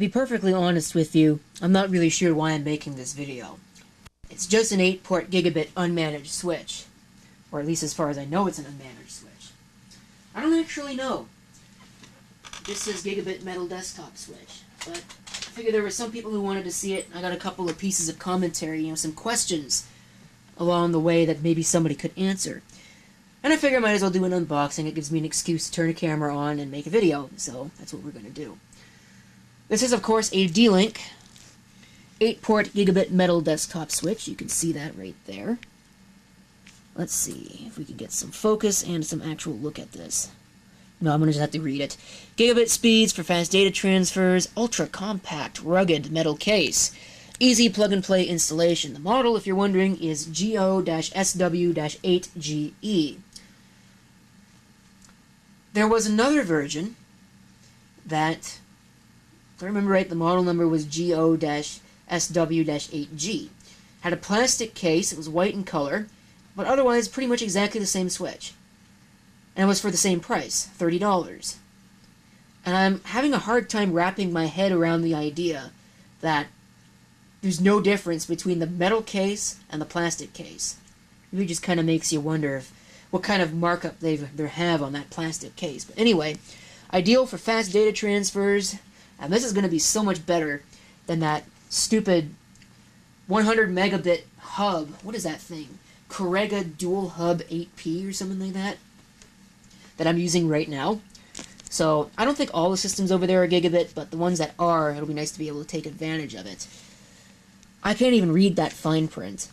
To be perfectly honest with you, I'm not really sure why I'm making this video. It's just an 8-port gigabit unmanaged switch. Or at least as far as I know, it's an unmanaged switch. I don't actually know. It just says gigabit metal desktop switch. But I figured there were some people who wanted to see it. I got a couple of pieces of commentary, some questions along the way that maybe somebody could answer. And I figure I might as well do an unboxing. It gives me an excuse to turn a camera on and make a video. So that's what we're going to do. This is, of course, a D-Link 8-port gigabit metal desktop switch. You can see that right there. Let's see if we can get some focus and some actual look at this. No, I'm going to just have to read it. Gigabit speeds for fast data transfers, ultra-compact, rugged metal case. Easy plug-and-play installation. The model, if you're wondering, is GO-SW-8GE. There was another version that, if I remember right, the model number was GO-SW-8G. Had a plastic case, it was white in color, but otherwise pretty much exactly the same switch. And it was for the same price, $30. And I'm having a hard time wrapping my head around the idea that there's no difference between the metal case and the plastic case. It really just kind of makes you wonder what kind of markup they have on that plastic case. But anyway, ideal for fast data transfers, and this is going to be so much better than that stupid 100 megabit hub. What is that thing? Corega Dual Hub 8P or something like that I'm using right now. So I don't think all the systems over there are gigabit, but the ones that are, it'll be nice to be able to take advantage of it. I can't even read that fine print.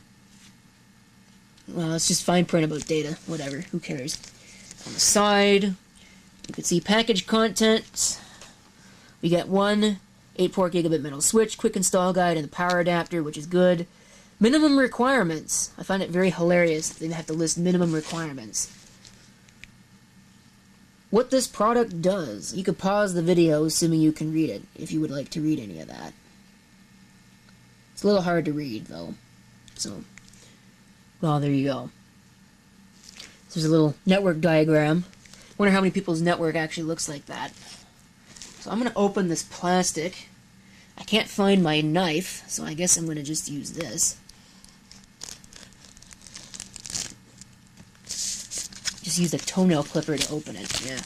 Well, it's just fine print about data. Whatever. Who cares? On the side, you can see package contents. We get one 8-port gigabit metal switch, quick install guide, and the power adapter, which is good. Minimum requirements. I find it very hilarious that they have to list minimum requirements. What this product does. You could pause the video, assuming you can read it, if you would like to read any of that. It's a little hard to read, though. So, well, there you go. There's a little network diagram. Wonder how many people's network actually looks like that. So I'm going to open this plastic. I can't find my knife, so I guess I'm going to just use this. Just use a toenail clipper to open it, yeah.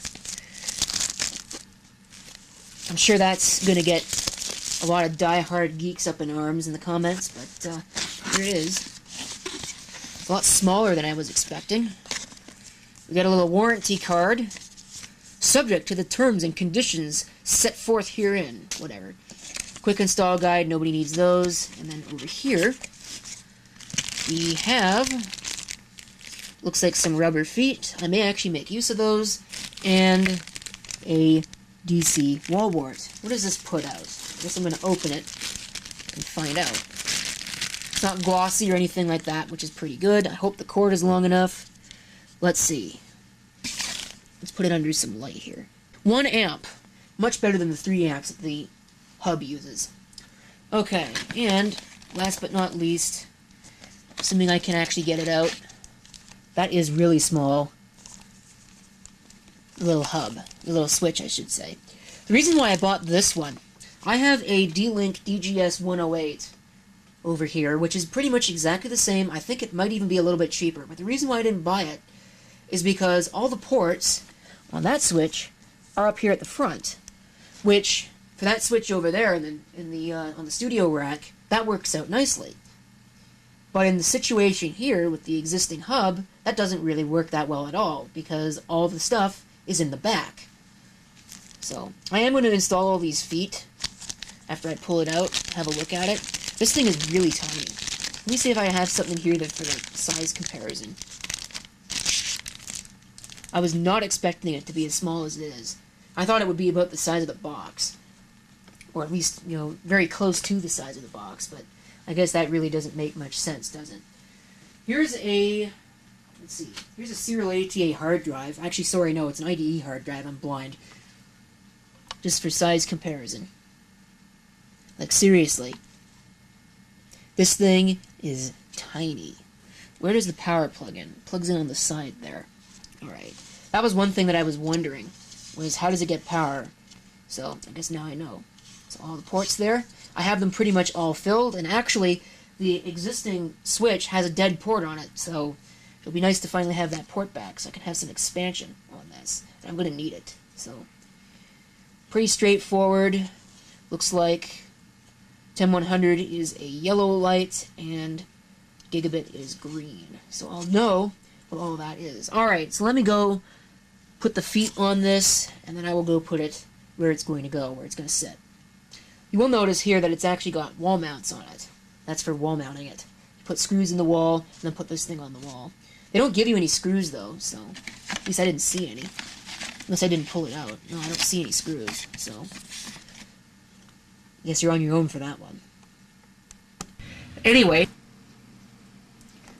I'm sure that's going to get a lot of die-hard geeks up in arms in the comments, but here it is. It's a lot smaller than I was expecting. We got a little warranty card. Subject to the terms and conditions set forth herein. Whatever. Quick install guide, nobody needs those. And then over here, we have, looks like some rubber feet. I may actually make use of those. And a DC wall wart. What does this put out? I guess I'm going to open it and find out. It's not glossy or anything like that, which is pretty good. I hope the cord is long enough. Let's see. Let's put it under some light here. 1 amp. Much better than the 3 amps that the hub uses. Okay, and last but not least, assuming I can actually get it out, that is really small. The little hub. The little switch, I should say. The reason why I bought this one, I have a D-Link DGS-108 over here, which is pretty much exactly the same. I think it might even be a little bit cheaper. But the reason why I didn't buy it is because all the ports on that switch are up here at the front, which for that switch over there on the studio rack, that works out nicely. But in the situation here with the existing hub, that doesn't really work that well at all because all the stuff is in the back. So I am going to install all these feet after I pull it out, have a look at it. This thing is really tiny. Let me see if I have something here for the size comparison. I was not expecting it to be as small as it is. I thought it would be about the size of the box. Or at least, very close to the size of the box, but I guess that really doesn't make much sense, does it? Here's a, let's see, here's a serial ATA hard drive. Actually, sorry, no, it's an IDE hard drive, I'm blind. Just for size comparison. Like, seriously. This thing is tiny. Where does the power plug in? It plugs in on the side there. Alright. That was one thing that I was wondering, was how does it get power? So, I guess now I know. So all the ports there. I have them pretty much all filled, and actually the existing switch has a dead port on it, so it'll be nice to finally have that port back so I can have some expansion on this. And I'm going to need it. So pretty straightforward. Looks like 10100 is a yellow light and gigabit is green. So I'll know what all that is. Alright, so let me go put the feet on this, and then I will go put it where it's going to go, where it's going to sit. You will notice here that it's actually got wall mounts on it. That's for wall mounting it. You put screws in the wall, and then put this thing on the wall. They don't give you any screws, though, so at least I didn't see any. Unless I didn't pull it out. No, I don't see any screws, so I guess you're on your own for that one. Anyway,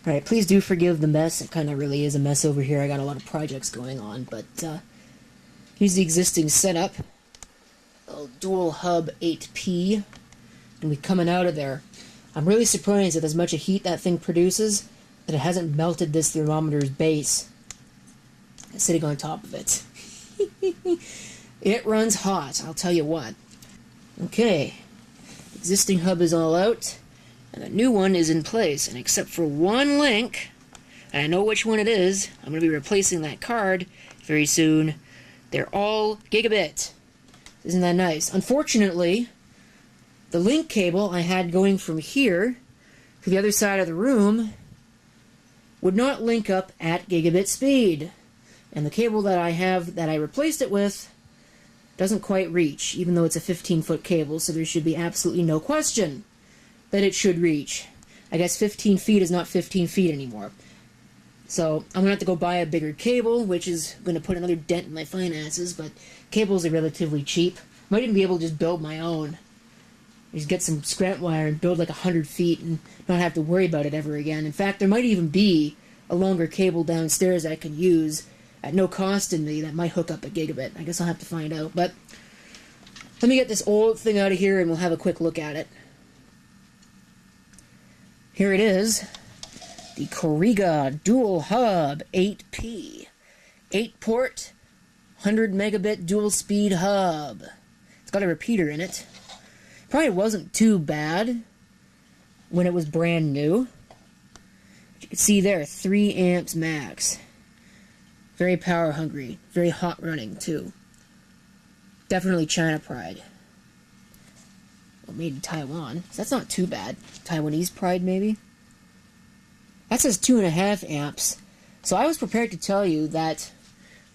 alright, please do forgive the mess. It kind of really is a mess over here. I got a lot of projects going on, but here's the existing setup. A dual hub 8P, and we're coming out of there. I'm really surprised at as much heat that thing produces that it hasn't melted this thermometer's base sitting on top of it. It runs hot, I'll tell you what. Okay, existing hub is all out, and the new one is in place, and except for one link, and I know which one it is, I'm going to be replacing that card very soon. They're all gigabit. Isn't that nice? Unfortunately, the link cable I had going from here to the other side of the room would not link up at gigabit speed. And the cable that I have that I replaced it with doesn't quite reach, even though it's a 15-foot cable, so there should be absolutely no question that it should reach. I guess 15 feet is not 15 feet anymore. So I'm going to have to go buy a bigger cable, which is going to put another dent in my finances, but cables are relatively cheap. Might even be able to just build my own. Just get some scrap wire and build like 100 feet and not have to worry about it ever again. In fact, there might even be a longer cable downstairs I can use at no cost to me that might hook up a gigabit. I guess I'll have to find out. But let me get this old thing out of here and we'll have a quick look at it. Here it is. The Corriga Dual Hub 8P. 8-port, 100 megabit dual speed hub. It's got a repeater in it. Probably wasn't too bad when it was brand new. You can see there, 3 amps max. Very power hungry. Very hot running too. Definitely China pride. Well, made in Taiwan. So that's not too bad. Taiwanese pride maybe. That says 2.5 amps. So I was prepared to tell you that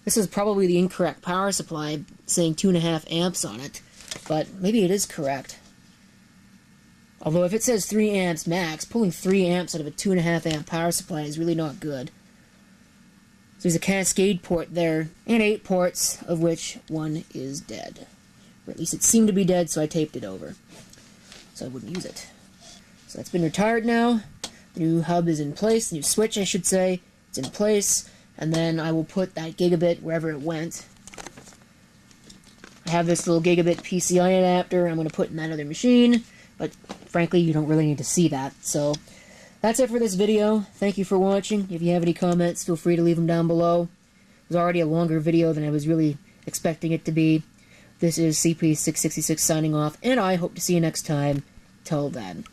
this is probably the incorrect power supply, saying 2.5 amps on it. But maybe it is correct. Although if it says 3 amps max, pulling 3 amps out of a 2.5 amp power supply is really not good. So there's a cascade port there, and 8 ports, of which one is dead. Or at least it seemed to be dead, so I taped it over. So I wouldn't use it. So that's been retired now. The new hub is in place, the new switch I should say, it's in place, and then I will put that gigabit wherever it went. I have this little gigabit PCI adapter I'm going to put in that other machine, but frankly you don't really need to see that. So that's it for this video. Thank you for watching. If you have any comments, feel free to leave them down below. It was already a longer video than I was really expecting it to be. This is CP666 signing off, and I hope to see you next time. Till then.